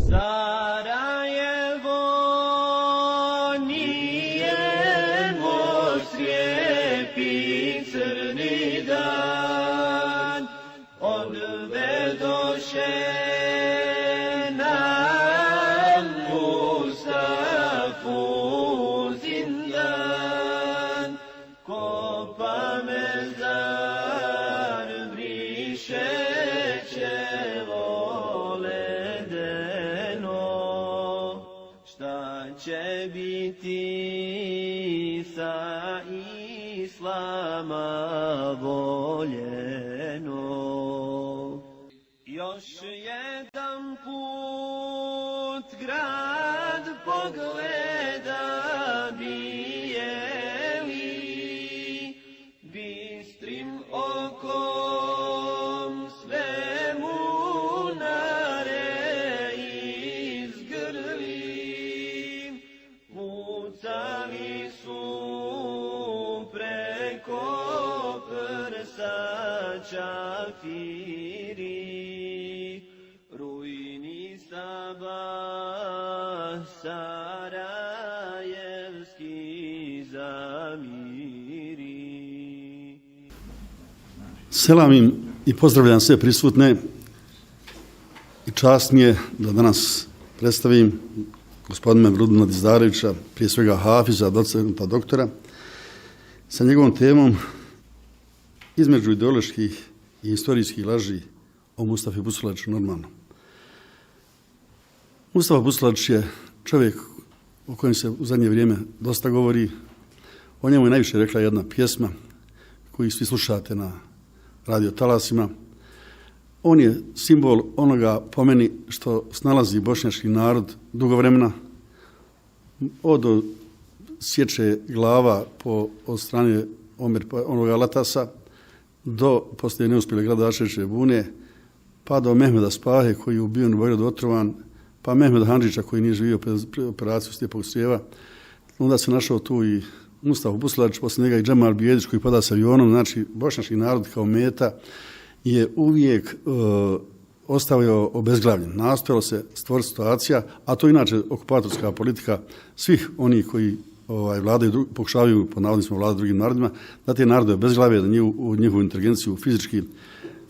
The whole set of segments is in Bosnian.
Sarajevo nije moj slijepi crni dan, odvedoše nam Mustafu zindan, kopa mezar briše će biti sa islama voljeno. Još jedan put grad pogleda bijeli, bistrim okom svemu pucali su preko prsa čafiri, rujni sabah sarajevski zamiri. Selam im i pozdravljam sve prisutne i čast mi je da danas predstavim gospodina Mevludina Dizdarevića, prije svega hafiza, docenta, doktora, sa njegovom temom između ideoloških i istorijskih laži o Mustafi Busulačiću normalno. Mustafa Busulačić je čovjek o kojem se u zadnje vrijeme dosta govori. O njemu je najviše rekla jedna pjesma koju svi slušate na radio talasima. On je simbol onoga, po meni, što snalazi bošnjački narod dugo vremena, od sječe glava od strane onoga Latasa do poslije neuspjele gradašeće bune, pa do Mehmeda Spahe koji je ubijen u Beogradu otrovan, pa Mehmeda Handžića koji nije živio pred operaciju Stjepog crijeva. Onda se našao tu i Mustafa Busulačić, poslije njega i Džemal Bijedić koji pada s avionom. Znači, bošnjački narod kao meta je uvijek ostavio obezglavljen. Nastojalo se stvoriti situacija, a to je inače okupatorska politika svih onih koji vladaju, pokušavaju pod navodnicima vladati drugim narodima, da te narode obezglave, da njihovu inteligenciju fizički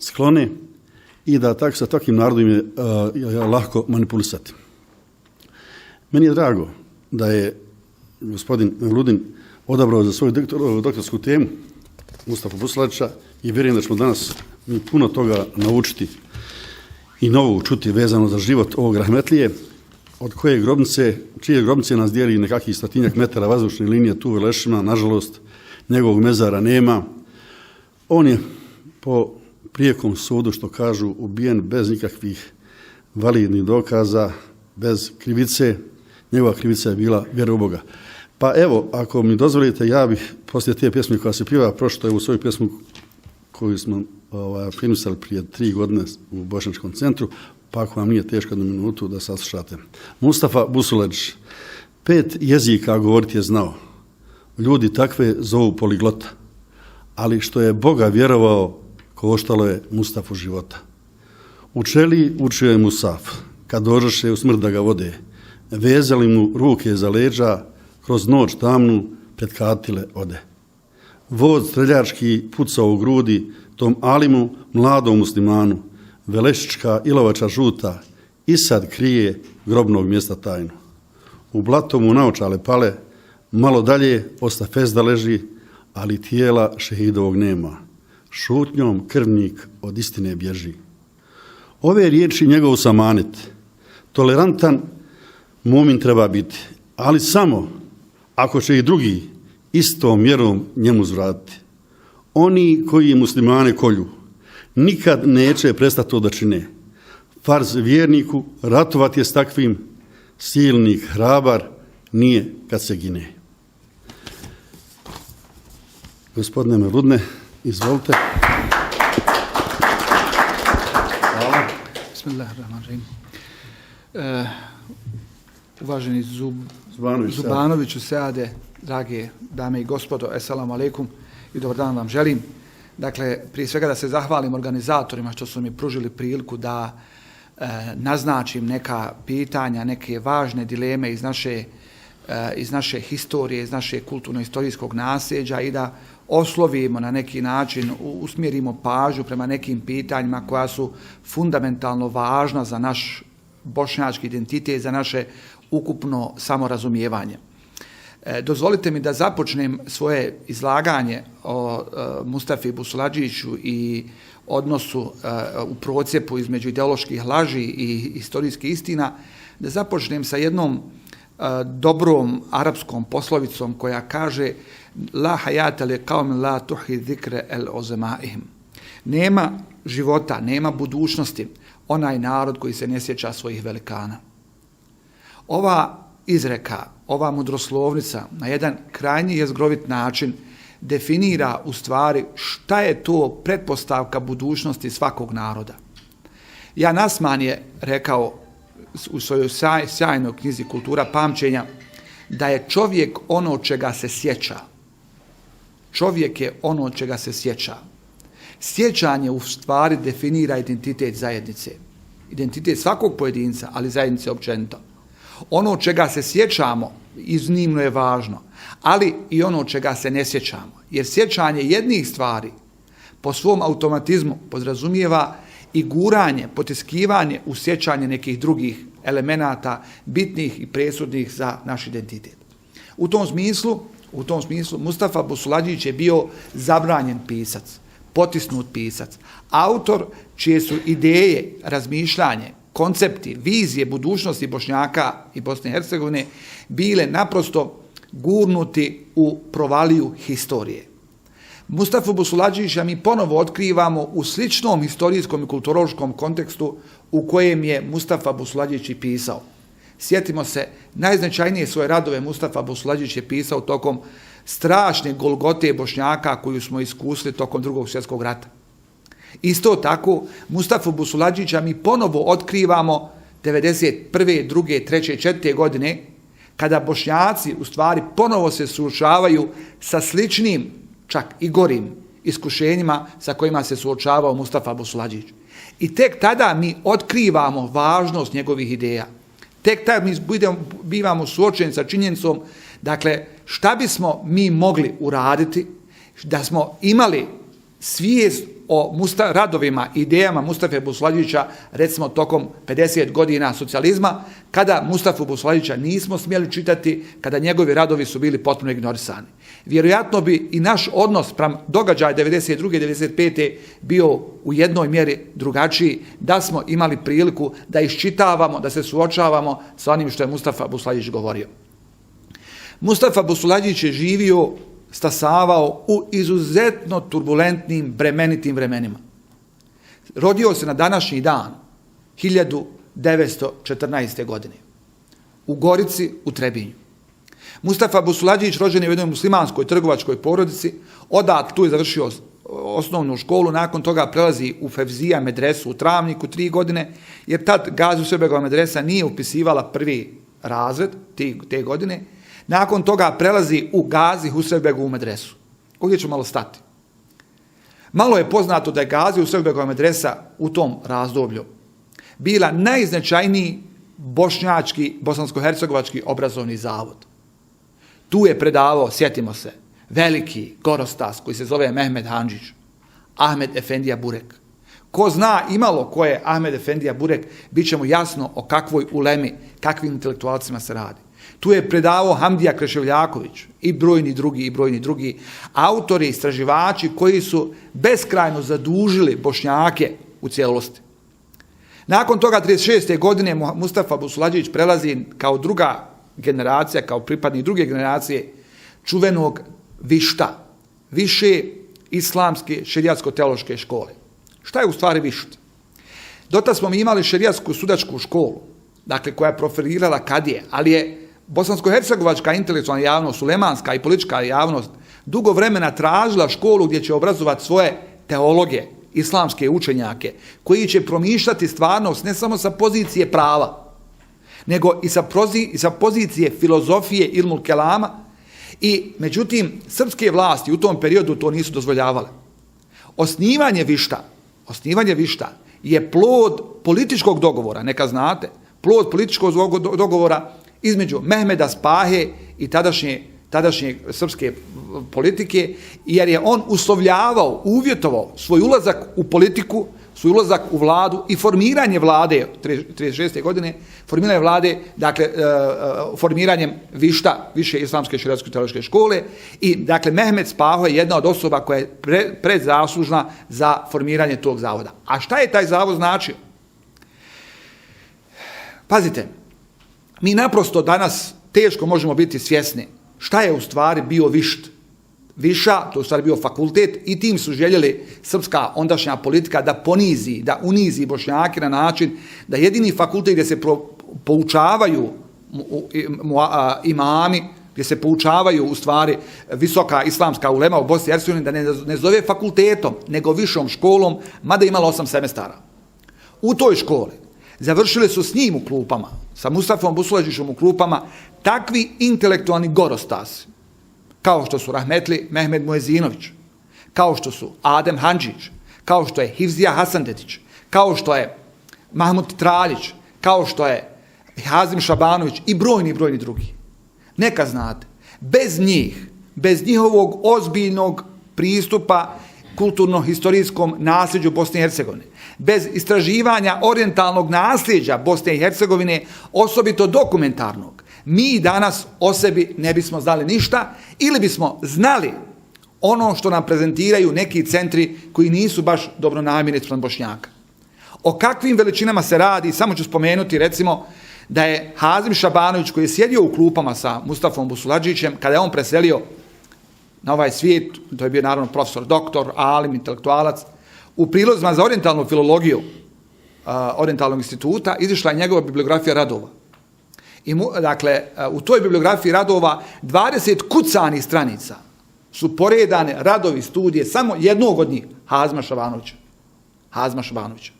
sklone i da sa takvim narodom je lako manipulisati. Meni je drago da je gospodin Mevludin odabrao za svoju doktorsku temu Mustafa Busulačića i vjerujem da ćemo danas mi puno toga naučiti i novo čuti vezano za život ovog rahmetlije, od čije grobnice nas dijeli nekakvih 100 metara vazdušne linije tu u Velešima. Nažalost, njegovog mezara nema. On je po prijekom sudu, što kažu, ubijen bez nikakvih validnih dokaza, bez krivice. Njegova krivica je bila vjera u Boga. Pa evo, ako mi dozvolite, ja bih poslije te pjesme koja se pjeva pročitao u svoju pjesmu koju smo filmisali prije 3 godine u Bošnjačkom centru, pa ako vam nije teško 1 minutu da saslušate. Mustafa Busulačić, 5 jezika govoriti je znao. Ljudi takve zovu poliglota, ali što je Boga vjerovao, koštalo je Mustafu života. U čeli učio je Musaf, kad dođoše u smrt da ga vode, vezali mu ruke za leđa, kroz noć tamnu pred katile ode. Vod streljački pucao u grudi tom alimu, mladom muslimanu, Velešička ilovača žuta i sad krije grobnog mjesta tajnu. U blatu mu naočale pale, malo dalje ostafezda leži, ali tijela šehidovog nema. Šutnjom krvnik od istine bježi. Ove riječi njegov samanet, tolerantan mumin treba biti, ali samo ako će i drugi istom mjerom njemu zvratiti. Oni koji muslimane kolju nikad neće prestati to da čine. Farz vjerniku ratovati je s takvim, silnik hrabar nije kad se gine. Gospodine Mevludine, izvolite. Hvala. Bismillahirrahmanirrahim. Uvaženi Zubanoviću, Seade, drage dame i gospodo, assalamu alaikum i dobar dan vam želim. Dakle, prije svega da se zahvalim organizatorima što su mi pružili priliku da naznačim neka pitanja, neke važne dileme iz naše historije, iz naše kulturno-istorijskog nasljeđa i da oslovimo na neki način, usmjerimo pažnju prema nekim pitanjima koja su fundamentalno važna za naš bošnjački identitet, za naše ukupno samorazumijevanje. Dozvolite mi da započnem svoje izlaganje o Mustafi Busuladžiću i odnosu u procjepu između ideoloških laži i historijskih istina, da započnem sa jednom dobrom arapskom poslovicom koja kaže la hayata li qaumin la tuhi zikre el ozemaihim. Nema života, nema budućnosti onaj narod koji se ne sjeća svojih velikana. Ova izreka, ova mudroslovnica na jedan krajnji jezgrovit način definira u stvari šta je to pretpostavka budućnosti svakog naroda. Jan Asman je rekao u svojoj sjajnoj knjizi Kultura pamćenja da je čovjek ono čega se sjeća. Čovjek je ono čega se sjeća. Sjećanje u stvari definira identitet zajednice. Identitet svakog pojedinca, ali zajednice općenito. Ono čega se sjećamo iznimno je važno, ali i ono čega se ne sjećamo. Jer sjećanje jednih stvari po svom automatizmu podrazumijeva i guranje, potiskivanje u sjećanje nekih drugih elemenata bitnih i presudnih za naš identitet. U tom smislu Mustafa Busuladžić je bio zabranjen pisac, potisnut pisac, autor čije su ideje, razmišljanje, koncepti, vizije budućnosti Bošnjaka i Bosne i Hercegovine bile naprosto gurnuti u provaliju historije. Mustafa Busuladžića mi ponovo otkrivamo u sličnom historijskom i kulturološkom kontekstu u kojem je Mustafa Busuladžić i pisao. Sjetimo se, najznačajnije svoje radove Mustafa Busuladžić je pisao tokom strašne golgote Bošnjaka koju smo iskusili tokom Drugog svjetskog rata. Isto tako, Mustafa Busuladžića mi ponovo otkrivamo 91., 2., 3., 4. godine, kada Bošnjaci u stvari ponovo se suočavaju sa sličnim, čak i gorim iskušenjima sa kojima se suočavao Mustafa Busuladžić. I tek tada mi otkrivamo važnost njegovih ideja. Tek tada mi bivamo suočeni sa činjenicom, dakle, šta bismo mi mogli uraditi da smo imali svijest o radovima, idejama Mustafe Busuladžića, recimo tokom 50 godina socijalizma, kada Mustafu Busuladžića nismo smjeli čitati, kada njegovi radovi su bili potpuno ignorisani. Vjerojatno bi i naš odnos prema događaja 92. 95. bio u jednoj mjeri drugačiji da smo imali priliku da iščitavamo, da se suočavamo sa onim što je Mustafa Busuladžić govorio. Mustafa Busuladžić je živio, stasavao u izuzetno turbulentnim, bremenitim vremenima. Rodio se na današnji dan, 1914. godine, u Gorici, u Trebinju. Mustafa Busuladžić rođen je u jednoj muslimanskoj trgovačkoj porodici, odat tu je završio osnovnu školu, nakon toga prelazi u Fevzija medresu u Travniku 3 godine, jer tad Gazi Husrev-begova medresa nije upisivala prvi razred te godine. Nakon toga prelazi u Gazi Husrev-begovu medresu. Ovdje ću malo stati. Malo je poznato da je Gazi Husrev-begova medresa u tom razdoblju bila najznačajniji bosansko-hercegovački obrazovni zavod. Tu je predavao, sjetimo se, veliki gorostas koji se zove Mehmed Handžić, Ahmed Efendija Burek. Ko zna imalo ko je Ahmed Efendija Burek, bit će mu jasno o kakvoj ulemi, kakvim intelektualcima se radi. Tu je predavao Hamdija Kreševljaković i brojni drugi autori, istraživači koji su beskrajno zadužili Bošnjake u cijelosti. Nakon toga 36. godine Mustafa Busuladžić prelazi kao druga generacija, kao pripadnik druge generacije čuvenog višta, više islamske šerijatsko-teološke škole. Šta je u stvari višt? Dotad smo mi imali šerijatsku sudačku školu, dakle koja je profilirala kadije, ali je bosansko-hercegovačka intelektualna javnost, ulemanska i politička javnost dugo vremena tražila školu gdje će obrazovati svoje teologe, islamske učenjake, koji će promišljati stvarnost ne samo sa pozicije prava, nego i sa pozicije filozofije ilmul kelama. I međutim, srpske vlasti u tom periodu to nisu dozvoljavale. Osnivanje višta je plod političkog dogovora, neka znate, plod političkog dogovora između Mehmeda Spahe i tadašnje srpske politike, jer je on uslovljavao, uvjetovao svoj ulazak u politiku, svoj ulazak u vladu i formiranje vlade 1936. godine, formiranje vlade, dakle, formiranjem više islamske šerijatske teološke škole i, dakle, Mehmed Spaho je jedna od osoba koja je predzaslužna za formiranje tog zavoda. A šta je taj zavod značio? Pazite, mi naprosto danas teško možemo biti svjesni šta je u stvari bio Višt. Viša, to je u stvari bio fakultet i tim su željeli srpska ondašnja politika da ponizi, da unizi Bošnjake na način da jedini fakultet gdje se poučavaju imami, gdje se poučavaju u stvari visoka islamska ulema u Bosni i Hercegovini, da ne zove fakultetom, nego višom školom, mada je imala 8 semestara. U toj školi završili su s njim u klupama, sa Mustafom Busulađićem u klupama, takvi intelektualni gorostasi, kao što su rahmetli Mehmed Muezinović, kao što su Adem Handžić, kao što je Hivzija Hasandetić, kao što je Mahmud Traljić, kao što je Hazim Šabanović i brojni drugi. Neka znate, bez njih, bez njihovog ozbiljnog pristupa kulturno-historijskom nasljeđu Bosne i Hercegovine, bez istraživanja orijentalnog nasljeđa Bosne i Hercegovine, osobito dokumentarnog, mi danas o sebi ne bismo znali ništa ili bismo znali ono što nam prezentiraju neki centri koji nisu baš dobronamjerni spram Bošnjaka. O kakvim veličinama se radi, samo ću spomenuti recimo da je Hazim Šabanović, koji je sjedio u klupama sa Mustafom Busulađićem, kada je on preselio na ovaj svijet, to je bio naravno profesor, doktor, alim, intelektualac, u prilozima za orijentalnu filologiju Orijentalnog instituta izišla je njegova bibliografija radova. I dakle, u toj bibliografiji radova 20 kucanih stranica su poredane radovi, studije, samo jednog od njih, Hazima Šabanovića.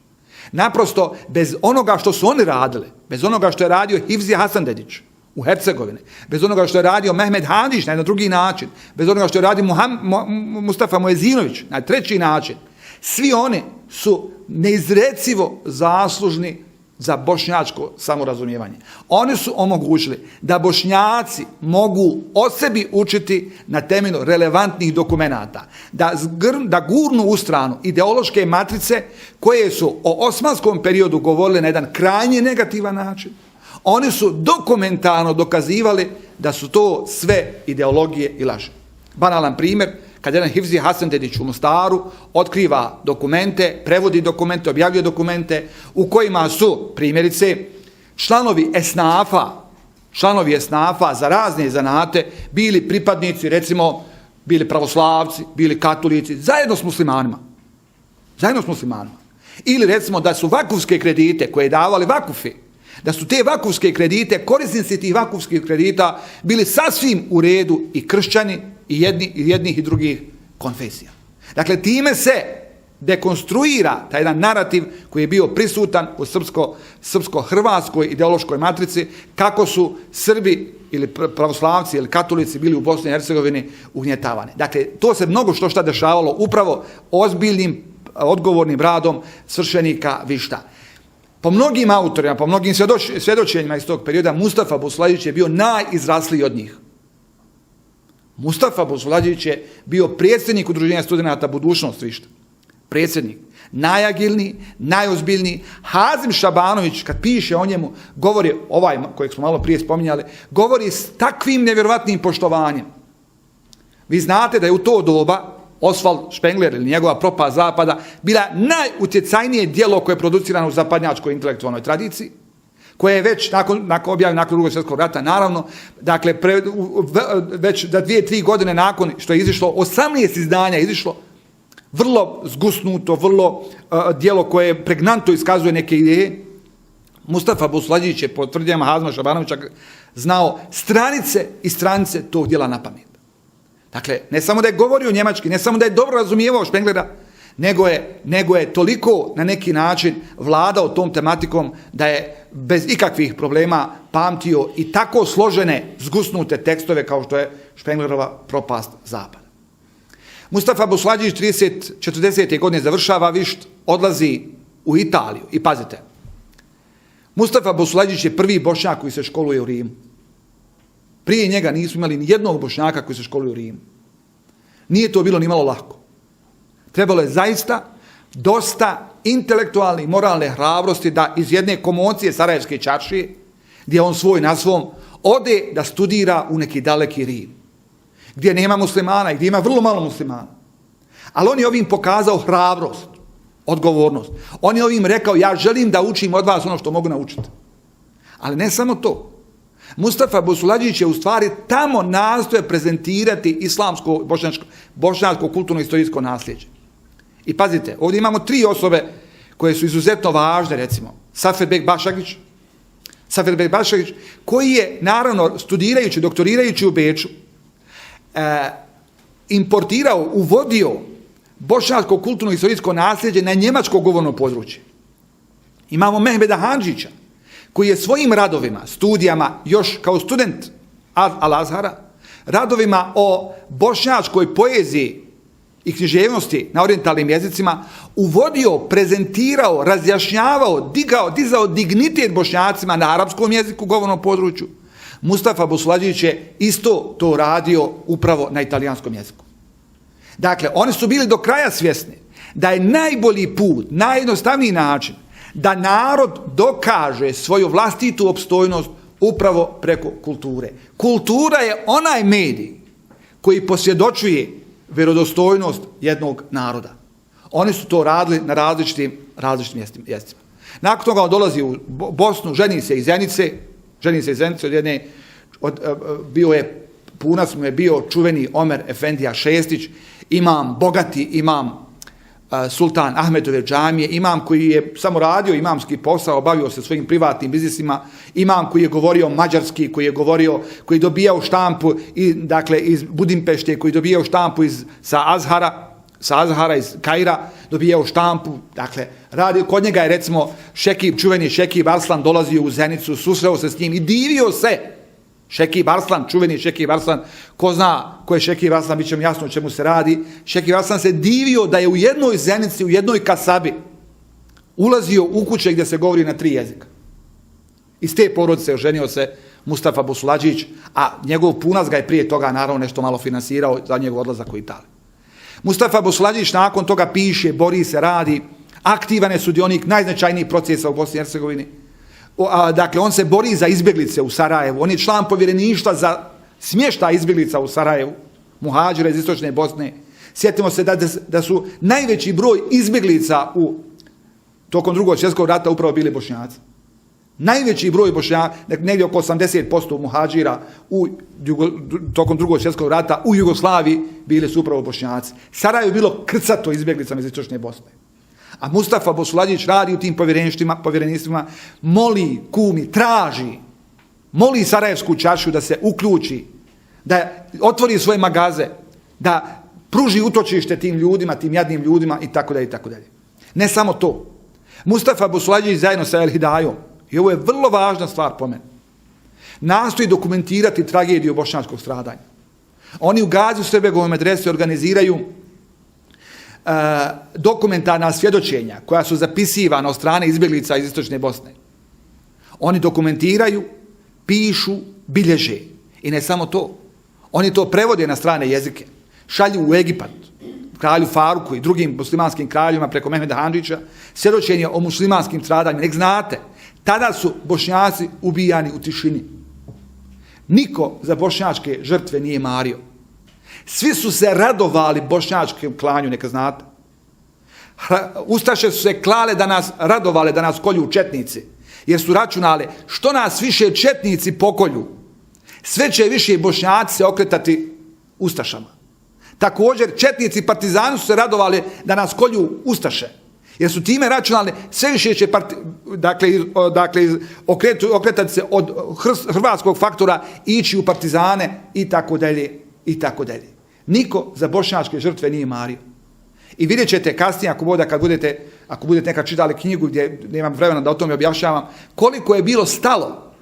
Naprosto, bez onoga što su oni radili, bez onoga što je radio Hivzija Hasandetić u Hercegovini, bez onoga što je radio Mehmed Handžić na jedan drugi način, bez onoga što je radio Mustafa Muezinović na treći način, svi oni su neizrecivo zaslužni za bošnjačko samorazumijevanje. Oni su omogućili da Bošnjaci mogu o sebi učiti na temelju relevantnih dokumenata, da gurnu u stranu ideološke matrice koje su o osmanskom periodu govorile na jedan krajnje negativan način. Oni su dokumentarno dokazivali da su to sve ideologije i laži. Banalan primjer, kad jedan Hivzi Hasandetić u Mostaru otkriva dokumente, prevodi dokumente, objavljuje dokumente u kojima su, primjerice, članovi esnafa za razne zanate bili pripadnici, recimo, bili pravoslavci, bili katolici, zajedno s muslimanima. Ili recimo da su vakufske kredite koje davali vakufi, da su te vakufske kredite, korisnici tih vakufskih kredita bili sasvim u redu i kršćani i jednih i drugih konfesija. Dakle, time se dekonstruira taj jedan narativ koji je bio prisutan u srpsko-hrvatskoj ideološkoj matrici, kako su Srbi ili pravoslavci ili katolici bili u Bosni i Hercegovini ugnjetavani. Dakle, to se mnogo što dešavalo upravo ozbiljnim, odgovornim radom svršenika Višta. Po mnogim autorima, po mnogim svjedočenjima iz tog perioda, Mustafa Busulađić je bio najizrasliji od njih. Mustafa Busulađić je bio predsjednik Udruženja studenata Budućnost Višta. Predsjednik. Najagilniji, najozbiljniji. Hazim Šabanović, kad piše o njemu, govori, ovaj kojeg smo malo prije spominjali, govori s takvim nevjerovatnim poštovanjem. Vi znate da je u to doba Osvald Špengler ili njegova propast zapada bila najutjecajnije djelo koje je producirano u zapadnjačkoj intelektualnoj tradiciji, koje je već nakon Drugog svjetskog rata, naravno, dakle, već da 2-3 godine nakon što je izišlo, 18 izdanja izišlo, vrlo zgusnuto, vrlo djelo koje pregnantno iskazuje neke ideje. Mustafa Busulađić je po tvrdnjama Hazima Šabanovića znao stranice i stranice tog djela na pamet. Dakle, ne samo da je govorio njemački, ne samo da je dobro razumijevao Špenglera, nego je toliko na neki način vladao tom tematikom da je bez ikakvih problema pamtio i tako složene, zgusnute tekstove kao što je Špenglerova propast zapada. Mustafa Busulađić 40. godine završava Višt, odlazi u Italiju i pazite, Mustafa Bosulađić je prvi Bošnjak koji se školuje u Rimu. Prije njega nisu imali ni jednog Bošnjaka koji se školuje u Rimu. Nije to bilo ni malo lako. Trebalo je zaista dosta intelektualne i moralne hrabrosti da iz jedne komocije Sarajevske čaršije, gdje on svoj na svom, ode da studira u neki daleki Rim, gdje nema muslimana i gdje ima vrlo malo muslimana. Ali on je ovim pokazao hrabrost, odgovornost. On je ovim rekao, ja želim da učim od vas ono što mogu naučiti. Ali ne samo to. Mustafa Bosulađić je u stvari tamo nastoje prezentirati islamsko, bošnjačko kulturno-istorijsko nasljeđe. I pazite, ovdje imamo 3 osobe koje su izuzetno važne, recimo. Saferbek Bašagić, koji je, naravno, studirajući, doktorirajući u Beču, importirao, uvodio bošnjačko kulturno-istorijsko nasljeđe na njemačko govorno područje. Imamo Mehmeda Handžića, koji je svojim radovima, studijama, još kao student Al-Azhara, radovima o bošnjačkoj poeziji i književnosti na orijentalnim jezicima, uvodio, prezentirao, razjašnjavao, dizao dignitet Bošnjacima na arapskom jeziku, govornom području. Mustafa Bosulađić je isto to radio upravo na italijanskom jeziku. Dakle, oni su bili do kraja svjesni da je najbolji put, najjednostavniji način da narod dokaže svoju vlastitu opstojnost upravo preko kulture. Kultura je onaj medij koji posvjedočuje vjerodostojnost jednog naroda. Oni su to radili na različitim mjestima. Nakon toga on dolazi u Bosnu, ženi se iz Zenice od jedne, bio je, punac mu je bio čuveni Omer Efendija Šestić, imam bogati, imam Sultan Ahmedove džamije, imam koji je samo radio imamski posao, bavio se svojim privatnim biznisima, imam koji je govorio mađarski, koji je dobijao štampu dakle iz Budimpešte, koji je dobijao štampu sa Azhara iz Kaira, dobijao štampu, dakle kod njega je recimo čuveni Šekib Arslan dolazio u Zenicu, susreo se s njim i divio se. Čuveni Šekib Arslan, ko zna ko je Šekib Arslan, bit će mi jasno o čemu se radi. Šekib Arslan se divio da je u jednoj Zenici, u jednoj kasabi ulazio u kuće gdje se govori na 3 jezika. Iz te porodice oženio se Mustafa Bosulađić, a njegov punac ga je prije toga naravno nešto malo finansirao za njegov odlazak u Italiju. Mustafa Bosulađić nakon toga piše, bori se, radi, aktivan je sudionik najznačajnijih procesa u Bosni i Hercegovini. Dakle, on se bori za izbjeglice u Sarajevu, on je član povjereništva za smještaj izbjeglica u Sarajevu, muhađira iz istočne Bosne. Sjetimo se da su najveći broj izbjeglica tokom Drugog svjetskog rata upravo bili Bošnjaci. Najveći broj Bošnjaka, negdje oko 80% muhađira tokom Drugog svjetskog rata u Jugoslaviji bili su upravo Bošnjaci. Sarajevo je bilo krcato izbjeglicama iz istočne Bosne. A Mustafa Bosulađić radi u tim povjerenstvima, moli, kumi, moli Sarajevsku čaršiju da se uključi, da otvori svoje magaze, da pruži utočište tim ljudima, tim jadnim ljudima itd. Ne samo to. Mustafa Bosulađić zajedno sa El Hidajom, i ovo je vrlo važna stvar po meni, nastoji dokumentirati tragediju bošnjačkog stradanja. Oni u Gazi u Srbegovoj medresi organiziraju dokumentarna svjedočenja koja su zapisivana od strane izbjeglica iz istočne Bosne. Oni dokumentiraju, pišu, bilježe. I ne samo to. Oni to prevode na strane jezike. Šalju u Egipat, kralju Faruku i drugim muslimanskim kraljima preko Mehmeda Handžića, svjedočenje o muslimanskim stradanjima. Nek znate, tada su Bošnjaci ubijani u tišini. Niko za bošnjačke žrtve nije mario. Svi su se radovali bošnjačkom klanju, neka znate. Ustaše su se klale radovale da nas kolju četnici, jer su računale što nas više četnici pokolju, sve će više Bošnjaci se okretati ustašama. Također četnici partizani su se radovali da nas kolju ustaše, jer su time računali sve više će okretati se od hrvatskog faktora ići u partizane itd. Niko za bošnjačke žrtve nije mario. I vidjet ćete kasnije, ako budete nekad čitali knjigu gdje nemam vremena da o tome objašnjavam, koliko je bilo stalo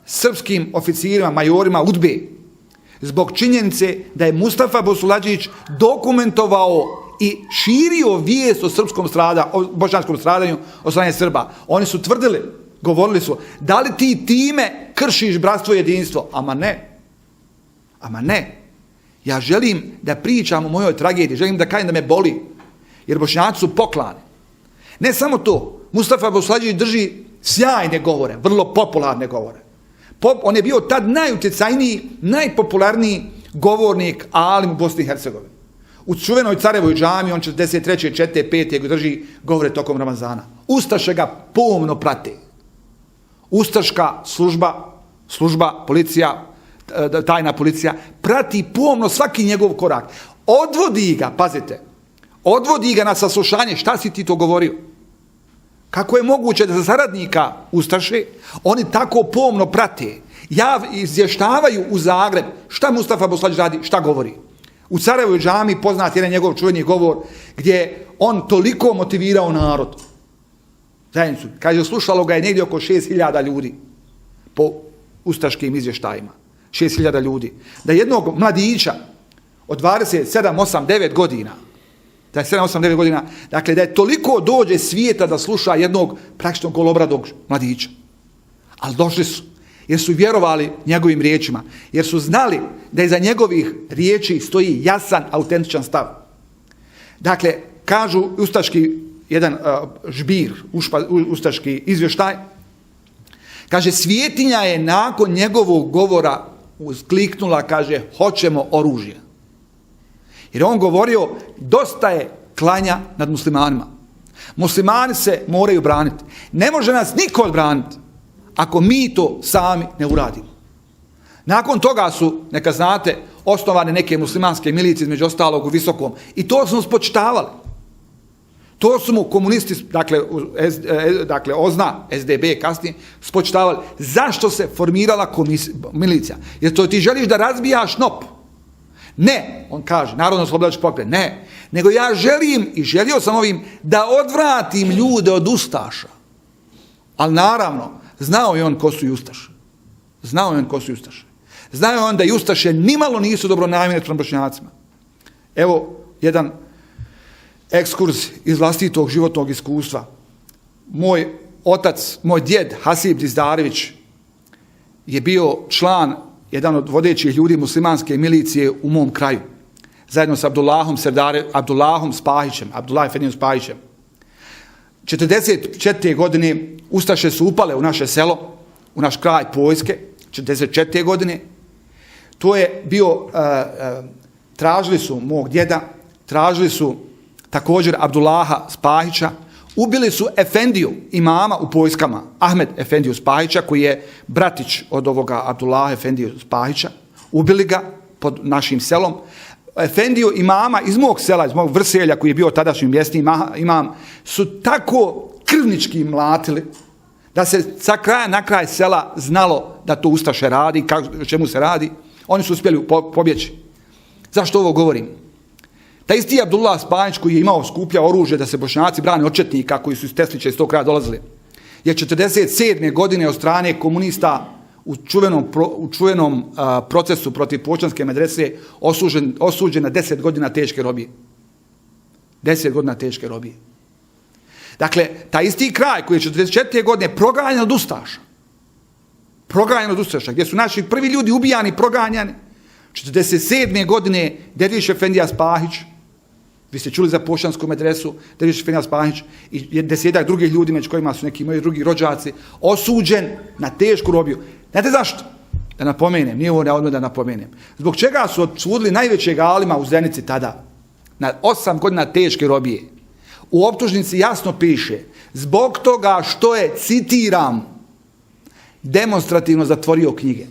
srpskim oficirima, majorima UDBE zbog činjenice da je Mustafa Bosulađić dokumentovao i širio vijest o bošnjačkom stradanju od strane Srba. Oni su tvrdili Govorili su, da li ti time kršiš bratstvo i jedinstvo? Ama ne. Ja želim da pričam o mojoj tragediji, želim da kažem da me boli, jer Bošnjaci su poklani. Ne samo to, Mustafa Bosulađić drži sjajne govore, vrlo popularne govore. On je bio tad najutjecajniji, najpopularniji govornik alim u Bosni i Hercegovini. U čuvenoj Carevoj džami, on 43. 4. 5. drži govore tokom Ramazana. Ustaše ga pomno prate. Ustaška služba, policija, tajna policija, prati pomno svaki njegov korak. Odvodi ga, pazite, odvodi ga na saslušanje, šta si ti to govorio? Kako je moguće da za saradnika Ustaše oni tako pomno prate, izvještavaju u Zagreb šta Mustafa Bosulađić radi, šta govori. U Carevoj džami poznat jedan njegov čuveni govor gdje on toliko motivirao narod. Zajednicu. Kaže, slušalo ga je negdje oko 6.000 ljudi po ustaškim izvještajima. 6.000 ljudi. Da jednog mladića od 27, 8, 9 godina, dakle da je toliko dođe svijeta da sluša jednog praktično golobradog mladića. Ali došli su, jer su vjerovali njegovim riječima, jer su znali da iza njegovih riječi stoji jasan, autentičan stav. Dakle, kažu ustaški jedan žbir, ustaški izvještaj, kaže, Svjetinja je nakon njegovog govora uskliknula, kaže, hoćemo oružje. Jer on govorio, dosta je klanja nad muslimanima. Muslimani se moraju braniti. Ne može nas niko odbraniti ako mi to sami ne uradimo. Nakon toga su, neka znate, osnovane neke muslimanske milicije, između ostalog u Visokom. I to su mu spočitavali. To su mu komunisti, dakle OZNA, SDB kasnije, spočitavali. Zašto se formirala milicija? Jer to ti želiš da razbijaš NOP. Ne, on kaže, Narodno-oslobodilački pokret, ne. Nego ja želim i želio sam ovim da odvratim ljude od ustaša. Ali naravno, znao je on ko su ustaše. Znao je on da i ustaše nimalo nisu dobronamjerne prema Bošnjacima. Evo jedan ekskurs iz vlastitog životnog iskustva. Moj otac, moj djed Hasib Dizdarević je bio član, jedan od vodećih ljudi muslimanske milicije u mom kraju. Zajedno s Abdullahom Spahićem, Abdullah Efendijom Spahićem. 44. godine ustaše su upale u naše selo, u naš kraj Poljske, 44. godine. To je bio, tražili su mog djeda, tražili su također Abdullaha Spahića, ubili su Efendiju, imama u Poljskama, Ahmed Efendiju Spahića, koji je bratić od ovoga Abdullaha Efendiju Spahića. Ubili ga pod našim selom. Efendiju imama iz mog sela, iz mog Vrselja, koji je bio tadašnji mjesni imam, su tako krvnički mlatili da se sa kraja na kraj sela znalo da to ustaše radi, o čemu se radi. Oni su uspjeli pobjeći. Zašto ovo govorim? Taj isti Abdullah Spahić, koji je imao skuplja oružje da se Bošnjaci brane od četnika koji su iz Teslića iz tog kraja dolazili, je 47. godine od strane komunista u čuvenom procesu protiv Poćanske medrese osuđen na 10 godina teške robije. 10 godina teške robije. Dakle, taj isti kraj koji je 44. godine proganjan od ustaša. Gdje su naši prvi ljudi ubijani, proganjani. 47. godine Derviš Efendija Spahić, vi ste čuli za Poćansku medresu, Derviš Efendija Spahić i 10 drugih ljudi, među kojima su neki moji drugi rođaci, osuđen na tešku robiju. Znate zašto? Da napomenem, nije ovo neodmah da napomenem. Zbog čega su odsudili najvećeg alima u Zenici tada? Na 8 godina teške robije. U optužnici jasno piše, zbog toga što je, citiram, demonstrativno zatvorio knjige.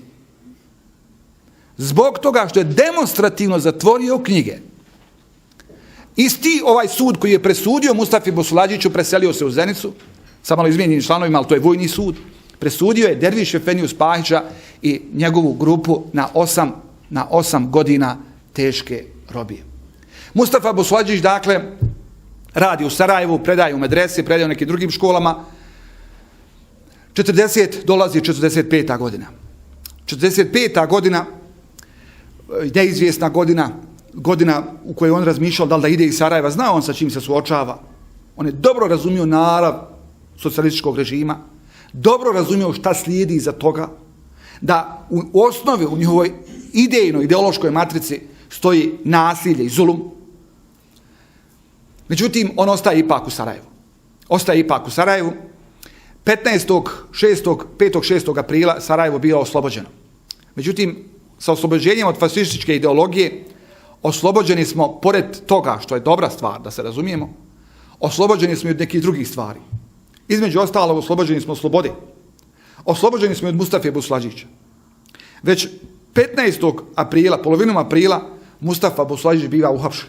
Zbog toga što je demonstrativno zatvorio knjige. Isti ovaj sud koji je presudio Mustafi Bosulađiću, preselio se u Zenicu, sa malo izmijenjenim članovima, ali to je vojni sud, presudio je Derviš Efendiju Spahića i njegovu grupu na 8 godina teške robije. Mustafa Bosulađić, dakle, radi u Sarajevu, predaje u medresi, predaje u nekim drugim školama. Dolazi 45. godina. 45. godina, neizvjesna godina u kojoj on razmišljao da li da ide iz Sarajeva, znao on sa čim se suočava. On je dobro razumio narav socijalističkog režima, dobro razumio šta slijedi iza toga, da u osnovi, u njihovoj idejnoj, ideološkoj matrici stoji nasilje i zulum. Međutim, on ostaje ipak u Sarajevu. Ostaje ipak u Sarajevu. 5. aprila Sarajevo bilo oslobođeno. Međutim, sa oslobođenjem od fašističke ideologije oslobođeni smo, pored toga što je dobra stvar, da se razumijemo, oslobođeni smo i od nekih drugih stvari. Između ostalog, oslobođeni smo od slobode. Oslobođeni smo i od Mustafe Buslađića. Već 15. aprila, polovinom aprila, Mustafa Buslađić biva uhapšen.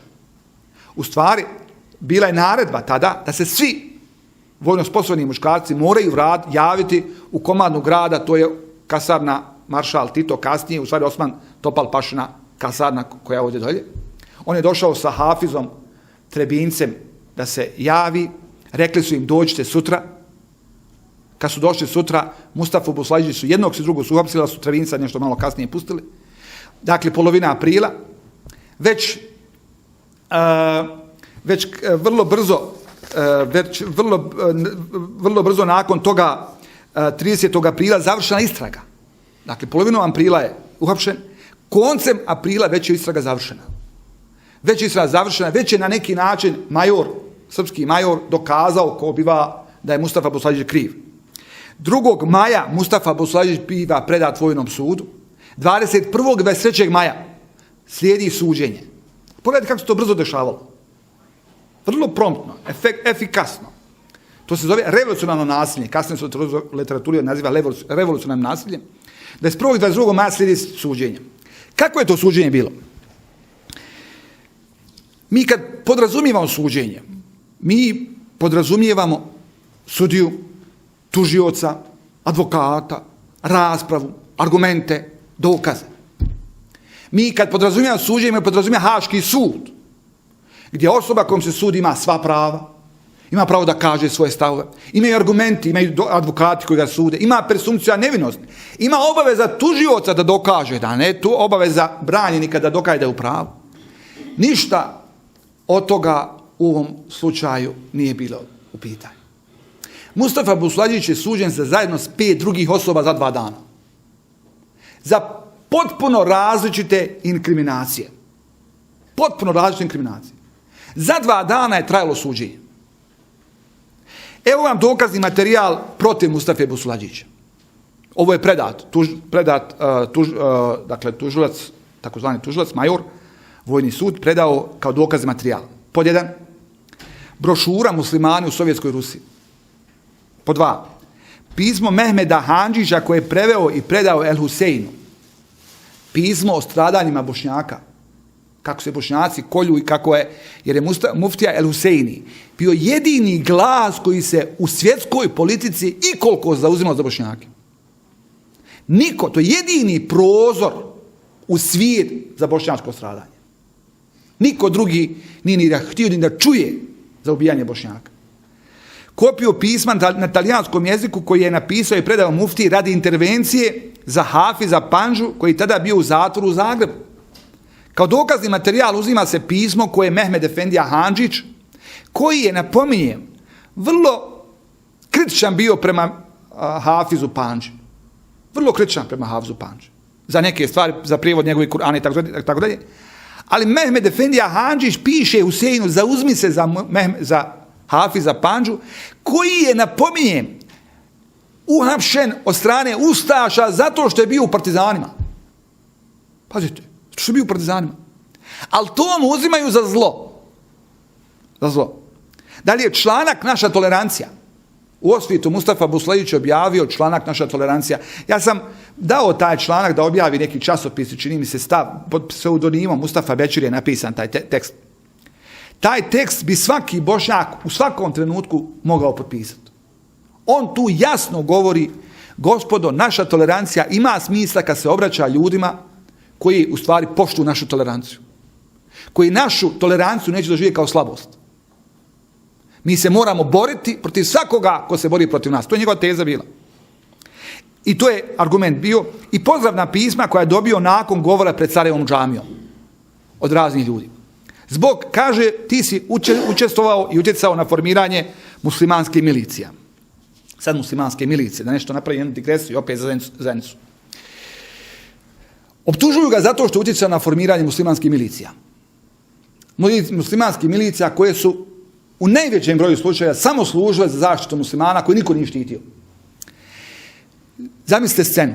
U stvari, bila je naredba tada da se svi vojno sposobni muškarci moraju javiti u komandnu grada, to je kasarna maršal Tito, kasnije, u stvari Osman Topal Pašina kasarna koja je ovdje dolje. On je došao sa Hafizom Trebincem da se javi, rekli su im dođite sutra. Kad su došli sutra, Mustafa Buslađić su jednog i drugog su uhapsili, da su Trebinca nešto malo kasnije pustili. Dakle, polovina aprila, već vrlo brzo nakon toga 30. aprila završena istraga. Dakle, polovinom aprila je uhapšen, koncem aprila već je istraga završena. Već je na neki način srpski major dokazao ko biva da je Mustafa Buslađić kriv. 2. maja Mustafa Buslađić biva predat vojnom sudu. 21. i 23. maja slijedi suđenje. Pogledajte kako se to brzo dešavalo. Vrlo promptno, efikasno. To se zove revolucionarno nasilje. Kasnije se u literaturi naziva revolucionarnim nasiljem. 21. i 22. maja slijedi suđenje. Kako je to suđenje bilo? Mi kad podrazumijevamo suđenje, mi podrazumijevamo sudiju, tužioca, advokata, raspravu, argumente, dokaze. Mi kad podrazumijevamo suđenje, podrazumijevamo Haški sud, gdje osoba kojom se sudi ima sva prava, ima pravo da kaže svoje stavove, imaju argumenti, imaju advokati koji ga sude, ima presumpcija nevinosti, ima obaveza tužioca da dokaže, da ne tu obaveza branjenika da dokaže da je u pravu. Ništa od toga u ovom slučaju nije bilo u pitanju. Mustafa Buslađić je suđen zajedno s 5 drugih osoba za 2 dana. Za potpuno različite inkriminacije. Za 2 dana je trajalo suđenje. Evo vam dokazni materijal protiv Mustafe Buslađića. Ovo je tužilac, takozvani tužilac, major, vojni sud, predao kao dokazni materijal. Pod 1, brošura Muslimani u Sovjetskoj Rusiji. Pod 2, pismo Mehmeda Handžića koje je preveo i predao El Huseinu. Pismo o stradanjima Bošnjaka. Kako se Bošnjaci kolju i kako je, jer je muftija El Huseini bio jedini glas koji se u svjetskoj politici i koliko zauzimao za Bošnjake. Niko, to je jedini prozor u svijet za bošnjačko stradanje. Niko drugi nije ni htio ni da čuje za ubijanje Bošnjaka. Kopiju pisma na talijanskom jeziku koji je napisao i predao muftiji radi intervencije za Hafiza Pandžu koji je tada bio u zatvoru u Zagrebu. Kao dokazni materijal uzima se pismo koje je Mehmed Efendija Handžić, koji je, napominjem, vrlo kritičan bio prema Hafizu Pandži. Vrlo kritičan prema Hafizu Pandži. Za neke stvari, za prijevod njegovih Kur'ana i tako dalje. Ali Mehmed Efendija Handžić piše Huseinu, zauzmi se za Hafiza Pandžu, koji je, napominjem, uhapšen od strane ustaša zato što je bio u partizanima. Pazite, što je bio u partizanima. Ali to mu uzimaju za zlo. Za zlo. Dalje, članak Naša tolerancija. U osvijetu Mustafa Buslađić objavio članak Naša tolerancija. Ja sam dao taj članak da objavi neki časopis, čini mi se stav, pod pseudonimom Mustafa Bećir je napisan taj tekst. Taj tekst bi svaki Bošnjak u svakom trenutku mogao potpisati. On tu jasno govori, gospodo, naša tolerancija ima smisla kad se obraća ljudima koji u stvari poštuju našu toleranciju. Koji našu toleranciju neće doživjeti kao slabost. Mi se moramo boriti protiv svakoga ko se bori protiv nas. To je njegova teza bila. I to je argument bio. I pozdravna pisma koja je dobio nakon govora pred Sarajevom džamijom od raznih ljudi. Zbog, kaže, ti si učestvovao i utjecao na formiranje muslimanskih milicija. sad muslimanske milicije, da nešto napravi jednu digresiju, opet za Zenicu. Optužuju ga zato što utječe na formiranje muslimanskih milicija. Muslimanskih milicija koje su u najvećem broju slučaja samo služile za zaštitu muslimana koji niko nije štitio. Zamislite scenu.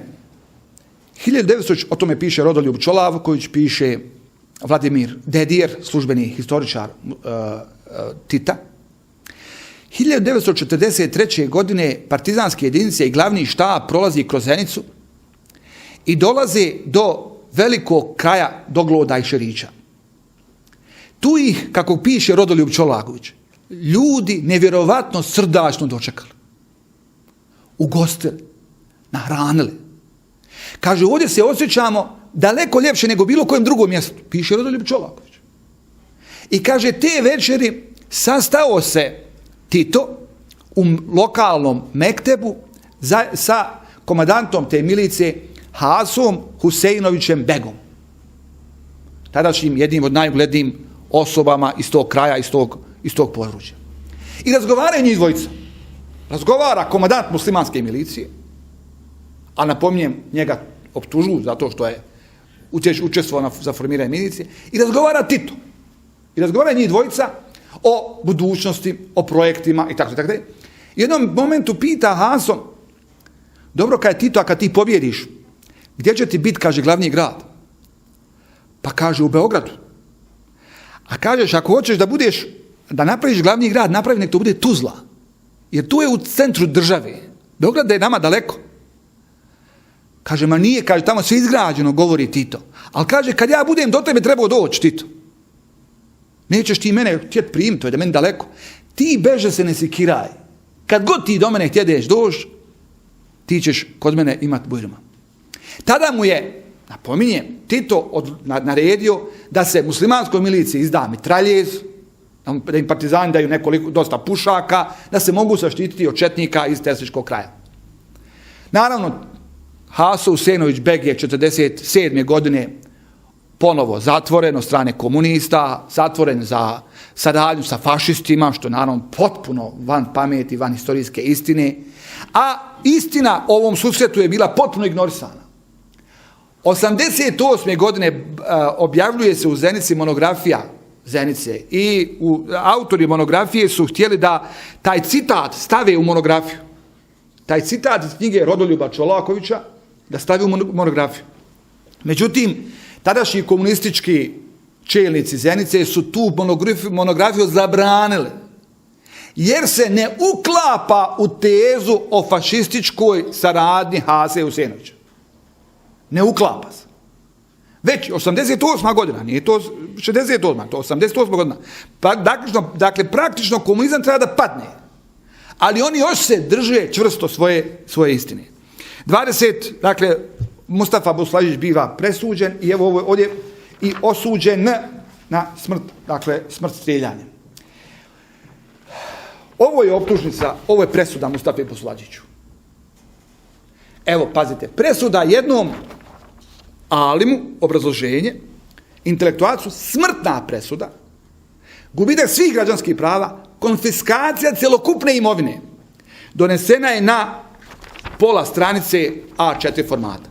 1900, o tome piše Rodoljub Čolavković, piše Vladimir Dedijer, službeni historičar Tita. 1943. godine partizanske jedinice i glavni štab prolazi kroz Zenicu i dolaze do velikog kraja Dogloda i Šerića. Tu ih, kako piše Rodoljub Čolaković, ljudi nevjerovatno srdačno dočekali. Ugostili, nahranili. Kaže, ovdje se osjećamo daleko ljepše nego bilo kojem drugom mjestu, piše Rodoljub Čolaković. I kaže, te večeri sastao se Tito u lokalnom mektebu sa komandantom te milice Hasom Huseinovićem Begom. Tadašnjim jednim od najuglednijim osobama iz tog kraja, iz tog područja. I razgovaraju njih dvojica. Razgovara komandant muslimanske milicije, a napominjem, njega optužuju zato što je učestvovao za formiranje milicije, i razgovara Tito. I razgovara njih dvojica o budućnosti, o projektima i tako dalje. U jednom momentu pita Hasom, dobro, kad je Tito, a kad ti pobjediš, gdje će ti biti, kaže, glavni grad? Pa kaže, u Beogradu. A kažeš, ako hoćeš da napraviš glavni grad, napravi nek to bude Tuzla. Jer tu je u centru države. Beograd je nama daleko. Kaže, ma nije, kaže, tamo sve izgrađeno, govori Tito. Ali kaže, kad ja budem do tebe trebao doći, Tito. Nećeš ti mene htjeti primiti, to je da meni daleko. Ti beže se ne sikiraj. Kad god ti do mene htjedeš doći, ti ćeš kod mene imati bujrma. Tada mu je, napominjem, Tito naredio da se muslimanskoj miliciji izda mitraljez, da im partizani daju dosta pušaka, da se mogu zaštititi od četnika iz Tesličkog kraja. Naravno, Haso Huseinović Beg je 1947. godine ponovo zatvoren od strane komunista, zatvoren za saradnju sa fašistima, što je naravno potpuno van pameti, van historijske istine, a istina o ovom susretu je bila potpuno ignorisana. 1988. godine objavljuje se u Zenici monografija Zenice i autori monografije su htjeli da taj citat stave u monografiju. Taj citat iz knjige Rodoljuba Čolakovića da stavi u monografiju. Međutim, tadašnji komunistički čelnici Zenice su tu monografiju zabranili, jer se ne uklapa u tezu o fašističkoj saradnji Hase Huseinovića. Ne uklapa se. Već 88. godina, nije to 68. to 88. godina. Dakle, praktično komunizam treba da padne. Ali oni još se drže čvrsto svoje istine. Dakle, Mustafa Buslađić biva presuđen i evo ovdje i osuđen na smrt, dakle smrt streljanjem. Ovo je optužnica, ovo je presuda Mustafi Buslađiću. Evo, pazite, presuda jednom alimu, obrazloženje, intelektualcu, smrtna presuda, gubitak svih građanskih prava, konfiskacija cjelokupne imovine, donesena je na pola stranice A4 formata.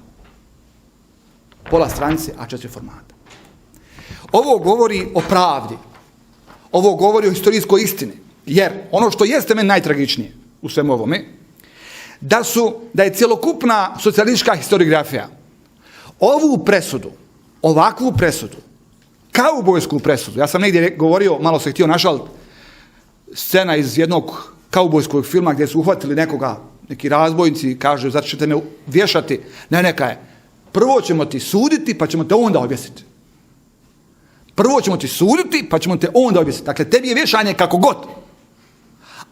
Pola stranice A4 formata. Ovo govori o pravdi. Ovo govori o historijskoj istini. Jer ono što jeste meni najtragičnije u svemu ovome, da je cjelokupna socijalistička historiografija ovu presudu, ovakvu presudu, kaubojsku presudu, ja sam negdje govorio, malo se htio našaliti, scena iz jednog kaubojskog filma gdje su uhvatili neki razbojnici i kažu, zato ćete me vješati. Neka je, prvo ćemo ti suditi, pa ćemo te onda objesiti. Prvo ćemo ti suditi, pa ćemo te onda objesiti. Dakle, tebi je vješanje kako god.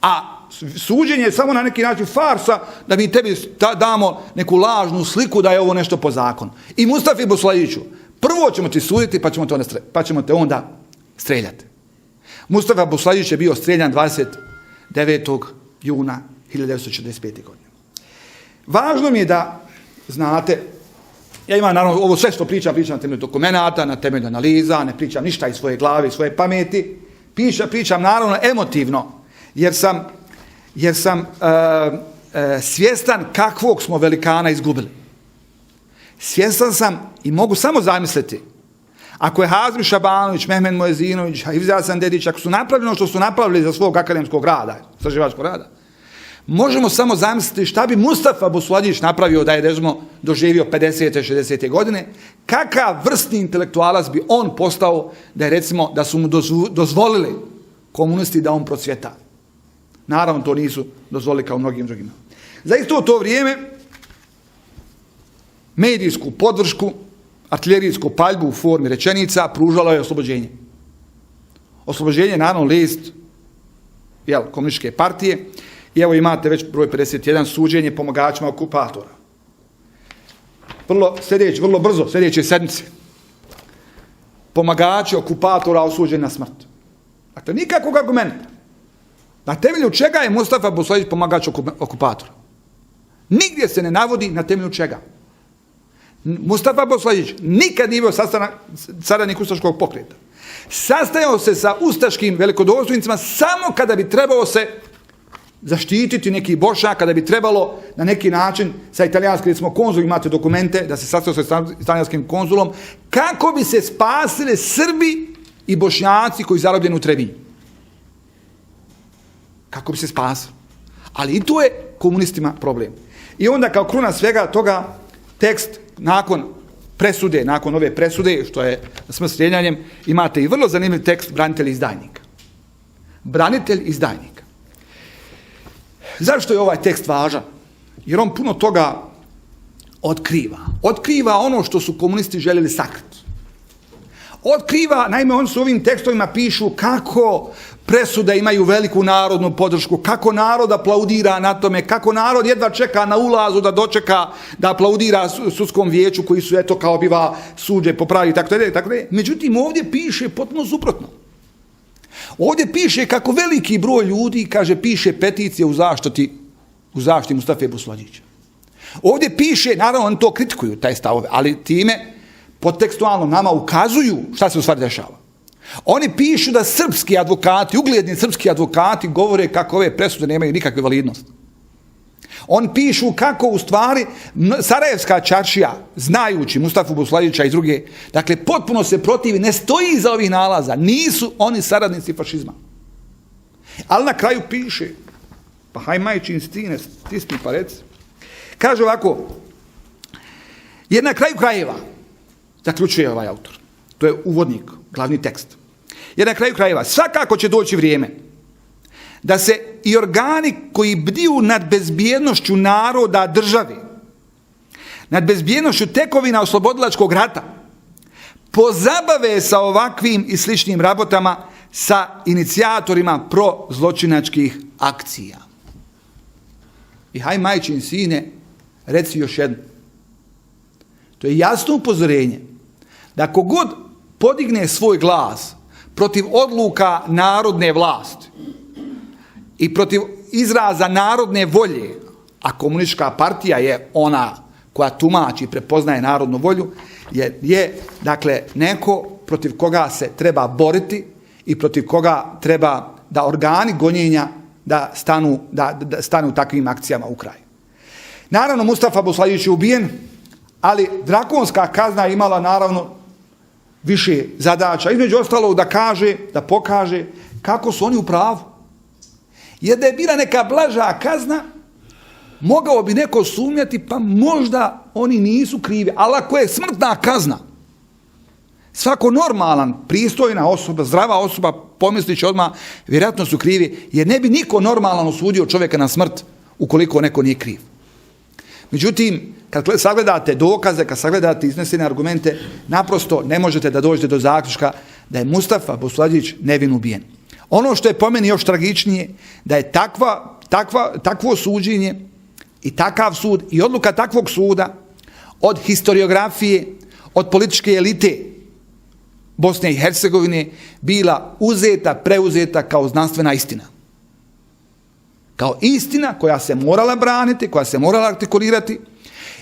A suđenje je samo na neki način farsa da mi tebi damo neku lažnu sliku da je ovo nešto po zakonu. I Mustafi Buslađiću, prvo ćemo ti suditi, pa ćemo te onda streljati. Mustafa Buslađić je bio streljan 29. juna 1945. godine. Važno mi je da znate, ja imam naravno ovo sve što pričam na temelju dokumenata, na temelju analiza, ne pričam ništa iz svoje glave, iz svoje pameti. Pričam naravno emotivno, jer sam svjestan kakvog smo velikana izgubili. Svjestan sam i mogu samo zamisliti, ako je Hazim Šabanović, Mehmed Moezinović, Hafid Hasan Dedić, ako su napravili ono što su napravili za svog akademskog rada, istraživačkog rada, možemo samo zamisliti šta bi Mustafa Busladić napravio da je recimo doživio 50. 60. godine, kakav vrstni intelektualac bi on postao da je recimo da su mu dozvolili komunisti da on procvjeta. Naravno to nisu dozvolili kao mnogim drugima. Za isto u to vrijeme medijsku podršku, artiljerijsku paljbu u formi rečenica pružalo je oslobođenje. Oslobođenje, naravno, list komunističke partije. I evo imate već broj 51, suđenje pomagačima okupatora. Vrlo brzo, sljedeće sedmice. Pomagači okupatora osuđeni na smrt. Dakle, nikakvog argumenta. Na temelju čega je Mustafa Busladić pomagač okupatora? Nigdje se ne navodi na temelju čega. Mustafa Busladić nikad nije bio saradnik ustaškog pokreta. Sastajao se sa ustaškim velikodostojnicima samo kada bi trebalo se zaštititi neki Bošnjak, kada bi trebalo na neki način sa italijanskim, recimo konzulom, imate dokumente da se sastao sa italijanskim konzulom, kako bi se spasili Srbi i Bošnjaci koji zarobljeni u Trebinju. Kako bi se spasili. Ali i to je komunistima problem. I onda kao kruna svega toga tekst nakon ove presude, što je smrt strijeljanjem, imate i vrlo zanimljiv tekst branitelj izdajnika. Branitelj izdajnika. Zašto je ovaj tekst važan? Jer on puno toga otkriva. Otkriva ono što su komunisti željeli sakriti. Otkriva, naime, oni su ovim tekstovima pišu kako presude imaju veliku narodnu podršku, kako narod aplaudira na tome, kako narod jedva čeka na ulazu da dočeka, da aplaudira sudskom vijeću koji su, eto, kao biva suđe popravi, tako da. Međutim, ovdje piše potpuno suprotno. Ovdje piše kako veliki broj ljudi, kaže, piše peticije u zaštiti Mustafe Busladića. Ovdje piše, naravno, oni to kritikuju, taj stavove, ali time podtekstualno nama ukazuju šta se u stvari dešava. Oni pišu da srpski advokati, ugledni srpski advokati govore kako ove presude nemaju nikakve validnosti. Oni pišu kako u stvari Sarajevska čaršija, znajući Mustafu Busladića i druge, dakle potpuno se protivi, ne stoji iza ovih nalaza, nisu oni saradnici fašizma. Ali na kraju piše, pa haj majčin stine, stisni pa reci. Kaže ovako, jer na kraju krajeva, zaključuje ovaj autor, to je uvodnik, glavni tekst, jer na kraju krajeva svakako će doći vrijeme da se i organi koji bdiju nad bezbjednošću naroda državi, nad bezbjednošću tekovina oslobodilačkog rata, pozabave sa ovakvim i sličnim rabotama sa inicijatorima prozločinačkih akcija. I haj majčin sine, reci još jedno. To je jasno upozorenje da kogod podigne svoj glas protiv odluka narodne vlasti i protiv izraza narodne volje, a komunistička partija je ona koja tumači i prepoznaje narodnu volju, je dakle neko protiv koga se treba boriti i protiv koga treba da organi gonjenja da stanu takvim akcijama u kraj. Naravno, Mustafa Busladić je ubijen, ali drakonska kazna je imala naravno više zadaća. Između ostalog da pokaže kako su oni u pravu. Jer da je bila neka blaža kazna, mogao bi neko sumnjati, pa možda oni nisu krivi. Ali ako je smrtna kazna, svako normalan, pristojna osoba, zdrava osoba, pomislit će odmah, vjerojatno su krivi, jer ne bi niko normalan osudio čovjeka na smrt ukoliko neko nije kriv. Međutim, kad sagledate dokaze, kad sagledate iznesene argumente, naprosto ne možete da dođete do zaključka da je Mustafa Busladić nevin ubijen. Ono što je po meni još tragičnije, da je takvo suđenje i takav sud i odluka takvog suda od historiografije, od političke elite Bosne i Hercegovine bila preuzeta kao znanstvena istina. Kao istina koja se morala braniti, koja se morala artikulirati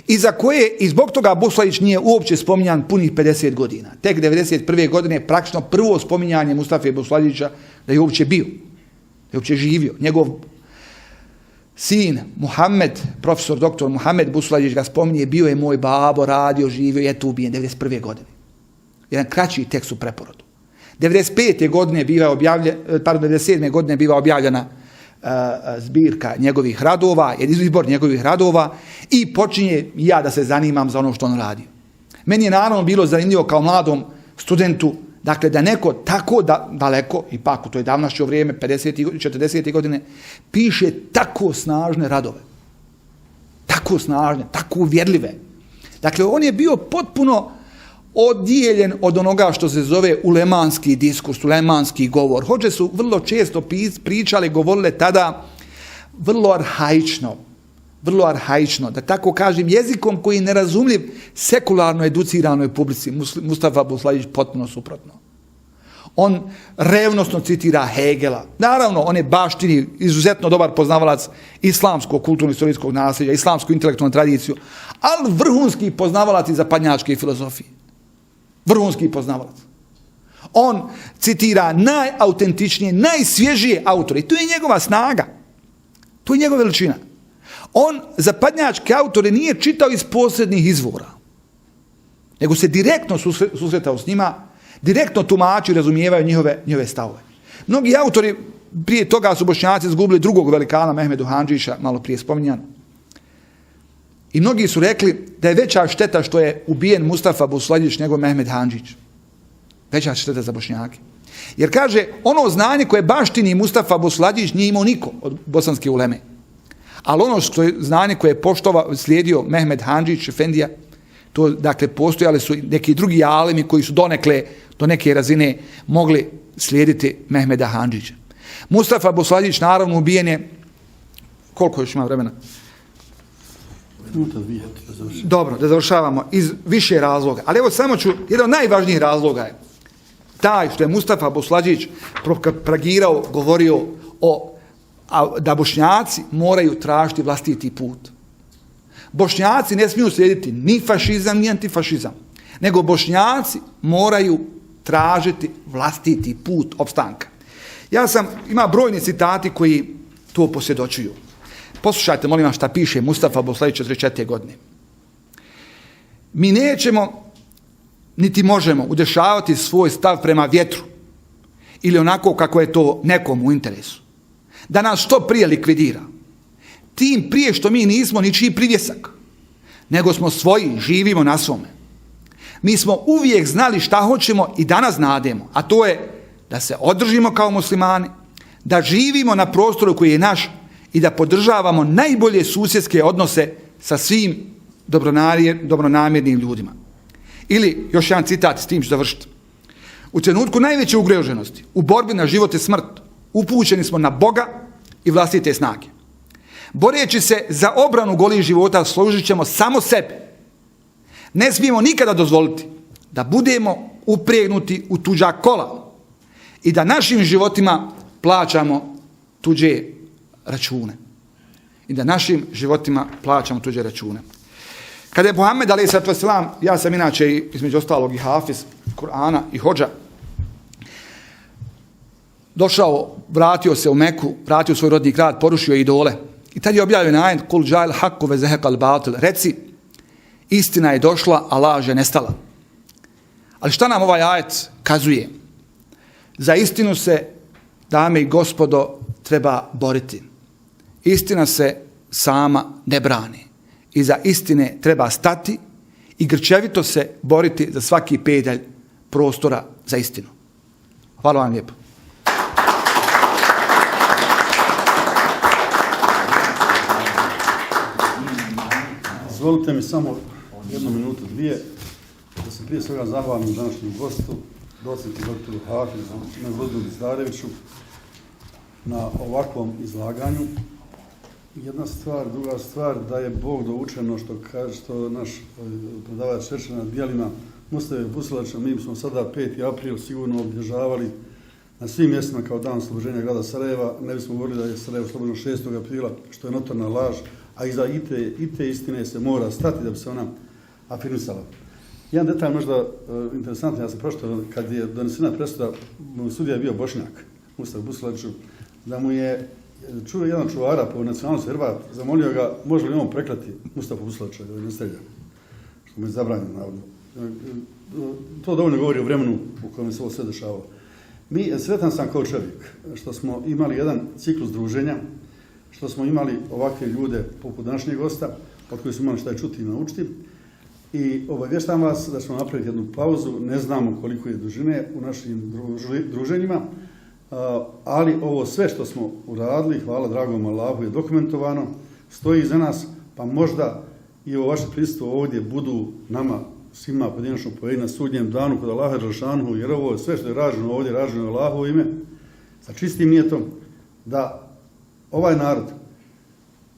i za koje i zbog toga Busladić nije uopće spominjan punih 50 godina. Tek 1991. godine praktično prvo spominjanje Mustafe Busladića da je uopće bio, da je uopće živio. Njegov sin Muhammed, profesor doktor Muhammed Busladić ga spominje, bio je moj babo, radio, živio, je tu ubijen 91. godine. Jedan kraći tekst u preporodu. 95. godine biva objavljena, 97. godine biva objavljena zbirka njegovih radova, izbor njegovih radova i počinje ja da se zanimam za ono što on radi. Meni je naravno bilo zanimljivo kao mladom studentu, dakle da neko tako daleko, ipak u toj davnašćo vrijeme, 50. i 40. godine, piše tako snažne radove. Tako snažne, tako uvjerljive. Dakle, on je bio potpuno odijeljen od onoga što se zove ulemanski diskurs, ulemanski govor. Hođe su vrlo često pričali, govorile tada vrlo arhaično, da tako kažem, jezikom koji je nerazumljiv sekularno educiranoj publici. Mustafa Busladić potpuno suprotno. On revnosno citira Hegela. Naravno, on je baštini izuzetno dobar poznavalac islamskog kulturno-istorijskog nasljeđa, islamsku intelektualnu tradiciju, ali vrhunski poznavalac i zapadnjačke filozofije. Vrhunski poznavalac. On citira najautentičnije, najsvježije autore. I to je njegova snaga. To je njegova veličina. On zapadnjačke autore nije čitao iz posrednih izvora, nego se direktno susretao s njima, direktno tumači i razumijevaju njihove stavove. Mnogi autori prije toga su Bošnjaci izgubili drugog velikana Mehmedu Handžića, malo prije spominjan. I mnogi su rekli da je veća šteta što je ubijen Mustafa Busladić nego Mehmed Handžić. Veća šteta za Bošnjake. Jer kaže, ono znanje koje baštini Mustafa Busladić nije imao niko od bosanske uleme. Ali ono što je znanje koje je slijedio Mehmed Handžić, Efendija, to dakle postojali su neki drugi alimi koji su donekle do neke razine mogli slijediti Mehmeda Handžića. Mustafa Busladić naravno ubijen je, koliko još ima vremena? Dobro, da završavamo iz više razloga. Ali evo samo ću, jedan od najvažnijih razloga je taj što je Mustafa Busladić propagirao, govorio da Bošnjaci moraju tražiti vlastiti put. Bošnjaci ne smiju slijediti ni fašizam, ni antifašizam, nego Bošnjaci moraju tražiti vlastiti put opstanka. Ima brojni citati koji to posvjedočuju. Poslušajte, molim vas, šta piše Mustafa Busladić 44. godine. Mi nećemo, niti možemo udešavati svoj stav prema vjetru ili onako kako je to nekom u interesu. Da nas što prije likvidira. Tim prije što mi nismo ničiji privjesak, nego smo svoji, živimo na svome. Mi smo uvijek znali šta hoćemo i danas znademo, a to je da se održimo kao muslimani, da živimo na prostoru koji je naš i da podržavamo najbolje susjedske odnose sa svim dobronamjernim ljudima. Ili, još jedan citat, s tim ću završiti. U trenutku najveće ugroženosti, u borbi na život i smrt, upućeni smo na Boga i vlastite snage. Boreći se za obranu golih života, služit ćemo samo sebe. Ne smijemo nikada dozvoliti da budemo upregnuti u tuđa kola i da našim životima plaćamo tuđe račune. Kada je Muhammed a.s. ja sam inače između ostalog i hafiz Kur'ana i hodža, došao, vratio se u Meku, vratio svoj rodni grad, porušio idole. I tad je objavio ajet kul dža'al haqqu ve zahaqal batil. Reci, istina je došla, a laž je nestala. Ali šta nam ovaj ajet kazuje? Za istinu se, dame i gospodo, treba boriti. Istina se sama ne brani. Iza istine treba stati i grčevito se boriti za svaki pedalj prostora za istinu. Hvala vam lijepo. Dozvolite mi samo 1 minutu, 2, da se prije svega zahvalim današnjem gostu, docentu doktoru Hafizu Mevludu Bizdareviću na ovakvom izlaganju. Jedna stvar, druga stvar, da je Bog doučeno što naš predavač reče na dijelima Mustafe Busladića. Mi smo sada 5. april sigurno obilježavali na svim mjestima kao dan oslobođenja grada Sarajeva. Ne bismo govorili da je Sarajevo slobodno 6. aprila, što je notorna laž, a iza i te istine se mora stati da bi se ona afirmisala. Jedan detalj možda interesantan, ja sam pročitao kad je donesena presuda, sudija je bio Bošnjak, Mustafa Busladiću, da mu je čuo jedan čuvara po nacionalnosti Hrvat, zamolio ga može li on preklati Mustafa Uslača ili ne strelja, što mu je zabranjeno navodno. To dovoljno govori o vremenu u kojem se ovo sve dešavalo. Sretan sam kao čovjek što smo imali jedan ciklus druženja, što smo imali ovakve ljude poput današnjeg gosta, od kojih smo imali šta je čuti i naučiti. I obavještam vas da ćemo napraviti jednu pauzu, ne znamo koliko je dužine u našim druženjima, ali ovo sve što smo uradili, hvala dragom Allahu, je dokumentovano, stoji iza nas, pa možda i ovo vaše prisustvo ovdje budu nama svima pojedinačno povedi na sudnjem danu kod Allaha Đelešanu, jer ovo sve što je rađeno ovdje, rađeno je Allahovo ime, sa čistim nijetom, da ovaj narod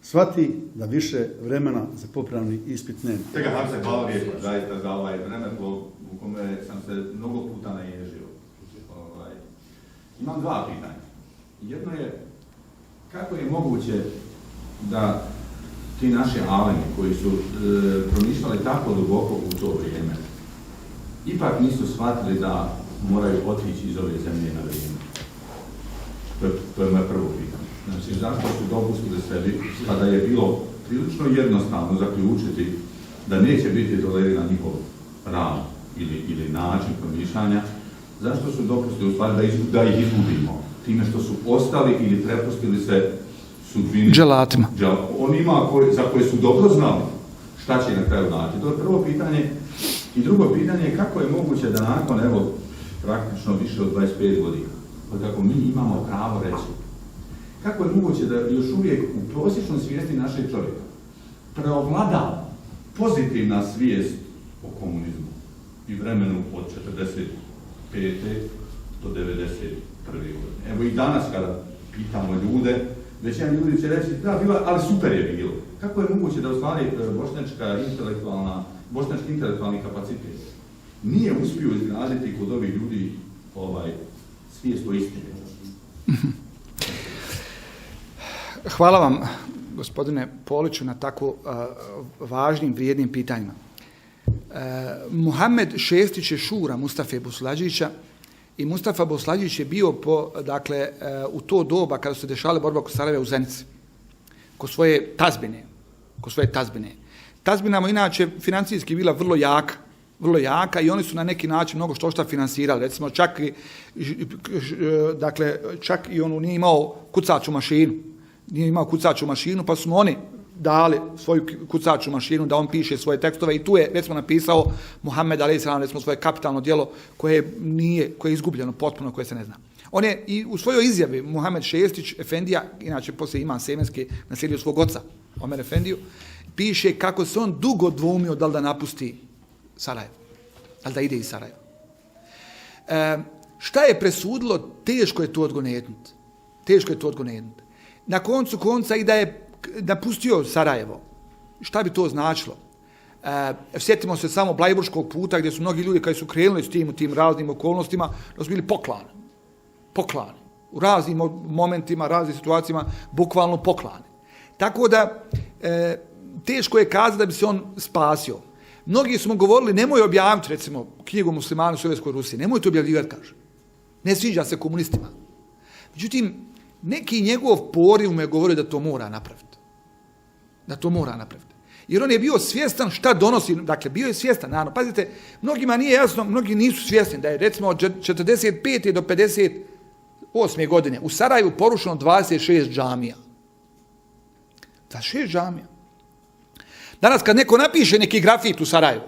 shvati da više vremena za popravni ispit nema. Tega Hamza, hvala lijepo, zaista za ovaj vremen u kome sam se mnogo puta naježio. Imam dva pitanja. Jedno je, kako je moguće da ti naši alemi koji su promišljali tako duboko u to vrijeme, ipak nisu shvatili da moraju otići iz ove zemlje na vrijeme? To je moje prvo pitanje. Znači, zašto su dopustili sebi, kada je bilo prilično jednostavno zaključiti da neće biti toleriran njihov rad ili način promišljanja, zašto su dopustili u stvari da ih izgubimo time što su ostali ili prepustili se sudbini dželatima, onima za koje su dobro znali šta će na kraju dati? To je prvo pitanje. I drugo pitanje je kako je moguće da nakon, evo, praktično više od 25 godina, kako mi imamo pravo reći, kako je moguće da još uvijek u prosječnoj svijesti našeg čovjeka preovlada pozitivna svijest o komunizmu i vremenu od 45. do 91. godine. Evo i danas kada pitamo ljude, većina ljudi će reći da, bila, ali super je bilo. Kako je moguće da u stvari bošnjački intelektualni kapacitet nije uspio izgraditi kod ovih ljudi svijest o istine? Hvala vam, gospodine Poliću, na tako važnim, vrijednim pitanjima. Muhammed Šestić je šura Mustafe Buslađića i Mustafa Buslađić je bio u to doba kada su se dešavale borba kod Sarajeva u Zenici, kod svoje tazbine. Tazbina mu inače financijski bila vrlo jaka i oni su na neki način mnogo što finansirali. Recimo čak i on nije imao kucaču mašinu, pa su mu oni dali svoju kucaču mašinu da on piše svoje tekstove i tu je recimo napisao Muhammed a.s. recimo svoje kapitalno djelo koje je izgubljeno potpuno, koje se ne zna. On je i u svojoj izjavi Muhammed Šestić Efendija, inače poslije Iman Semenski naslijedio svog oca Omer Efendiju, piše kako se on dugo dvoumio da li da napusti Sarajevo, da li da ide iz Sarajeva. Šta je presudilo? Teško je to odgonetnuti. Na koncu konca i da je napustio Sarajevo, šta bi to značilo? Sjetimo se samo Blajburškog puta gdje su mnogi ljudi koji su krenuli s tim raznim okolnostima, da su bili poklani. U raznim momentima, raznim situacijama, bukvalno poklani. Tako da, teško je kazati da bi se on spasio. Mnogi su mu govorili, nemoj objaviti, recimo, knjigu Muslimani u Sovjetskoj Rusiji, nemoj to objavljivati, kaže. Ne sviđa se komunistima. Međutim, neki njegov poriv mu je govorio da to mora napraviti. Jer on je bio svjestan šta donosi, dakle, bio je svjestan, naravno. Pazite, mnogima nije jasno, mnogi nisu svjesni da je, recimo, od 45. do 58. godine u Sarajevu porušeno 26 džamija. 26 džamija. Danas kad neko napiše neki grafit u Sarajevu,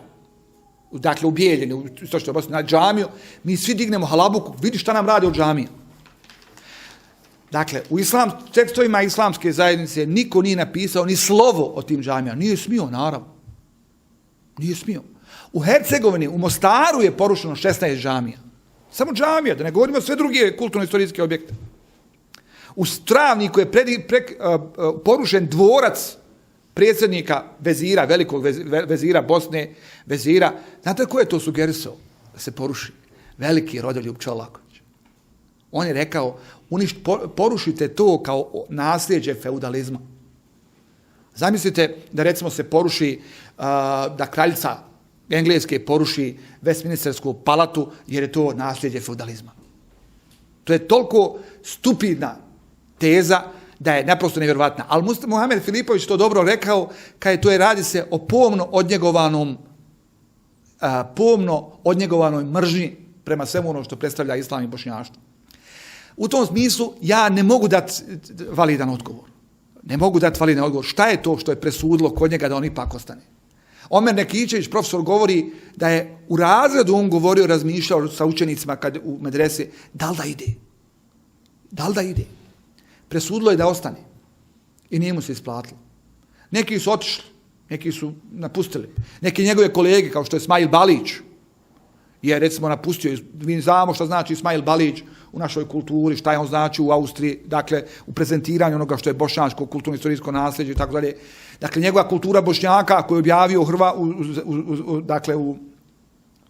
dakle u Bijeljini, u istočnoj Bosni, na džamiju, mi svi dignemo halabuku, vidi šta nam radi od džamija. Dakle, u tekstovima islamske zajednice niko nije napisao ni slovo o tim džamijama. Nije smio, naravno. Nije smio. U Hercegovini, u Mostaru je porušeno 16 džamija. Samo džamija, da ne govorimo sve druge kulturno-istorijske objekte. U Travniku je porušen dvorac predsjednika vezira, velikog vezira Bosne, vezira. Znate ko je to sugerisao da se poruši? Veliki Rodoljub Čolaković. On je rekao, porušite to kao nasljeđe feudalizma. Zamislite da recimo se poruši, da kraljica Engleske poruši Westminstersku palatu jer je to nasljeđe feudalizma. To je toliko stupidna teza da je naprosto nevjerovatna. Ali Muhamed Filipović to dobro rekao, radi se o pomno odnjegovanoj mržnji prema svemu ono što predstavlja islam i bošnjaštvo. U tom smislu ja ne mogu dati validan odgovor. Šta je to što je presudilo kod njega da on ipak ostane? Omer Nekićević, profesor, govori da je u razredu on govorio, razmišljao sa učenicima u medrese, da li da ide. Presudilo je da ostane. I nije mu se isplatilo. Neki su otišli, neki su napustili. Neki njegove kolege, kao što je Ismail Balić, je recimo napustio. Mi znamo što znači Ismail Balić u našoj kulturi, šta je on znači u Austriji, dakle u prezentiranju onoga što je bošnjačko kulturno-istorijsko nasljeđe i tako dalje. Dakle, njegova kultura Bošnjaka koju je objavio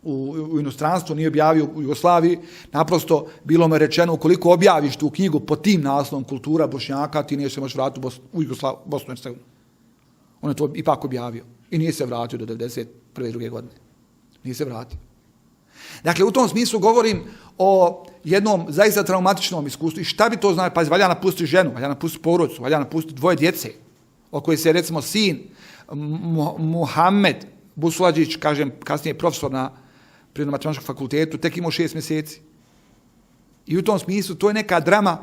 u inostranstvu, nije objavio u Jugoslaviji, naprosto bilo mu rečeno ukoliko objaviš tu knjigu pod tim naslovom kultura Bošnjaka, ti nije se možeš vratiti u Bosnu i Hercegovinu. On je to ipak objavio i nije se vratio do 91. 2. godine. Nije se vratio. Dakle, u tom smislu govorim o jednom zaista traumatičnom iskustvu. I šta bi to znači? Pa valja napustiti ženu, valja napustiti porodicu, valja napustiti 2 djece, o kojoj se recimo sin Muhammed Busulađić, kažem, kasnije profesor na Prirodno-matematičkom fakultetu, tek imao 6 mjeseci. I u tom smislu to je neka drama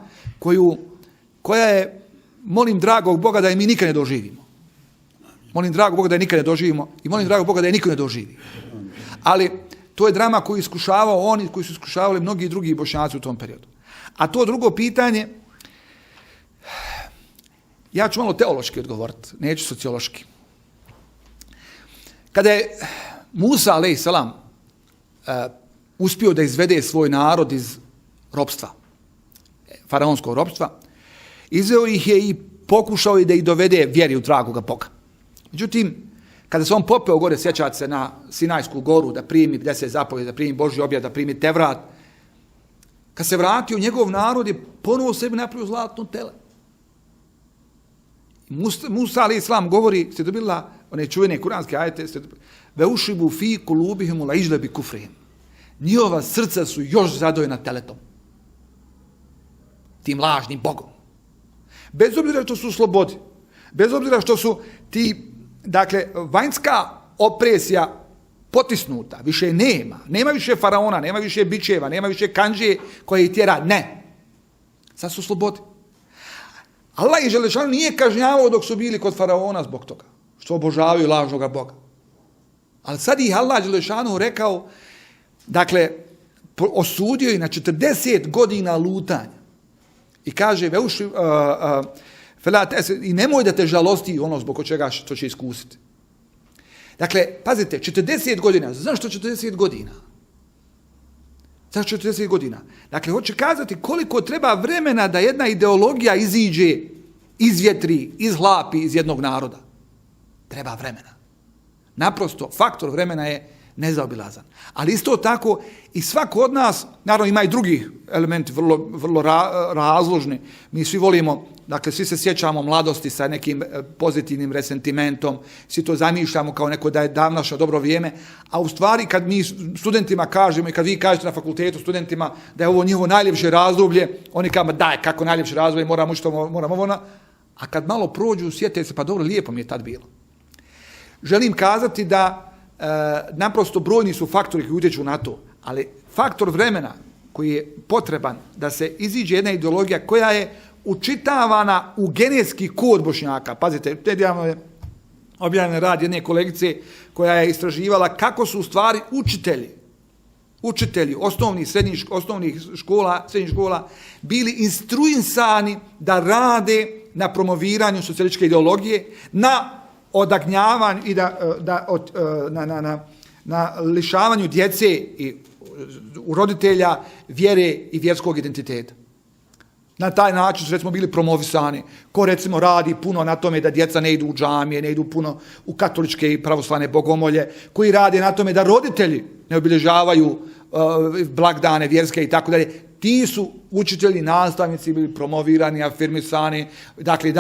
koja je, molim dragog Boga da je mi nikad ne doživimo. Molim dragog Boga da je nikad ne doživimo i molim dragog Boga da je niko ne doživi. Ali to je drama koju iskušavao oni koji su iskušavali mnogi drugi Bošnjaci u tom periodu. A to drugo pitanje, ja ću malo teološki odgovoriti, neću sociološki. Kada je Musa a.s. uspio da izvede svoj narod iz ropstva, faraonskog ropstva, izveo ih je i pokušao da ih dovede vjeri u dragoga Boga. Međutim, kada se on popeo gore, sjećate se, na Sinajsku goru, da primi 10 zapovjedi, da primi Božji objed, da primi Tevrat, kad se vratio, njegov narod je ponovo sebi napravio zlatno tele. Musa a.s. govori, ste dobila one čuvene kuranske ajete, ve ušibu fi kulubihim la ižle bi kufrihim. Njihova srca su još zadojena teletom. Tim lažnim Bogom. Bez obzira što su u slobodi, bez obzira što su ti, dakle, vanjska opresija potisnuta, više nema više faraona, nema više bičeva, nema više kanđe koje ih tjera, ne. Sad su u slobodi. Allah i Želešanu nije kažnjavao dok su bili kod faraona zbog toga, što obožavaju lažnoga Boga. Ali sad ih Allah Želešanu rekao, dakle, osudio ih na 40 godina lutanja. I kaže, i nemoj da te žalosti ono zbog čega što će iskusiti. Dakle, pazite, 40 godina. Zašto 40 godina? Zašto 40 godina? Dakle, hoće kazati koliko treba vremena da jedna ideologija iziđe, izvjetri, izhlapi iz jednog naroda. Treba vremena. Naprosto, faktor vremena je nezaobilazan. Ali isto tako i svako od nas, naravno ima i drugih elementi vrlo razložni. Mi svi volimo, dakle svi se sjećamo mladosti sa nekim pozitivnim resentimentom, svi to zamišljamo kao neko da je davnašno dobro vrijeme, a u stvari kad mi studentima kažemo i kad vi kažete na fakultetu studentima da je ovo njihovo najljepše razdoblje, oni kažu daj kako najljepše razdoblje, moramo ovo, a kad malo prođu sjete se pa dobro, lijepo mi je tad bilo. Želim kazati da naprosto brojni su faktori koji utječu na to, ali faktor vremena koji je potreban da se iziđe jedna ideologija koja je učitavana u genetski kod Bošnjaka. Pazite, nedavno je objavljen rad jedne kolegice koja je istraživala kako su u stvari učitelji osnovnih škola, srednjih škola bili instruisani da rade na promoviranju socijalističke ideologije, na odagnjavanju i na lišavanju djece i roditelja vjere i vjerskog identiteta. Na taj način su recimo bili promovisani. Ko recimo radi puno na tome da djeca ne idu u džamije, ne idu puno u katoličke i pravoslavne bogomolje, koji rade na tome da roditelji ne obilježavaju blagdane vjerske i tako dalje. Ti su učitelji, nastavnici bili promovirani, afirmisani, dakle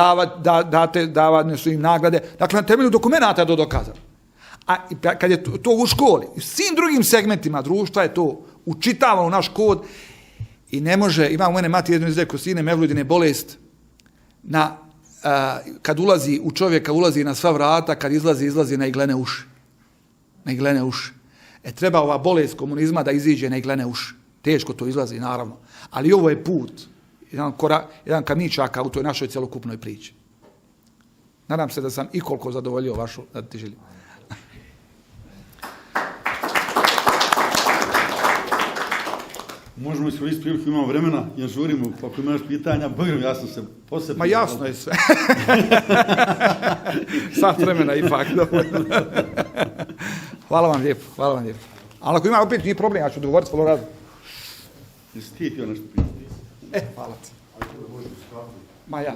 davane su im nagrade. Dakle, na temelju dokumenata je to dokazano. A kad je to u školi, u svim drugim segmentima društva je to učitavano u naš kod i ne može, ima u mene mati jednu izreku, sine, mevludine bolest, kad ulazi u čovjeka, ulazi na sva vrata, kad izlazi na iglene uši. Na iglene uši. Treba ova bolest komunizma da iziđe na iglene uši. Teško to izlazi, naravno. Ali ovo je put, jedan kamičaka u toj našoj cjelokupnoj priči. Nadam se da sam i koliko zadovoljio vašu želju. Možemo iskoristiti priliku, imamo vremena, jer žurimo, pa ako imaš pitanja, Bogom, ja sam se posebno... Ma jasno je sve. Sat vremena ipak. Hvala vam lijepo. Ali ako ima opet nije problem, ja ću dogovoriti vrlo rado. Jesi ti htio nešto pitati? Hvala ti. Ma ja.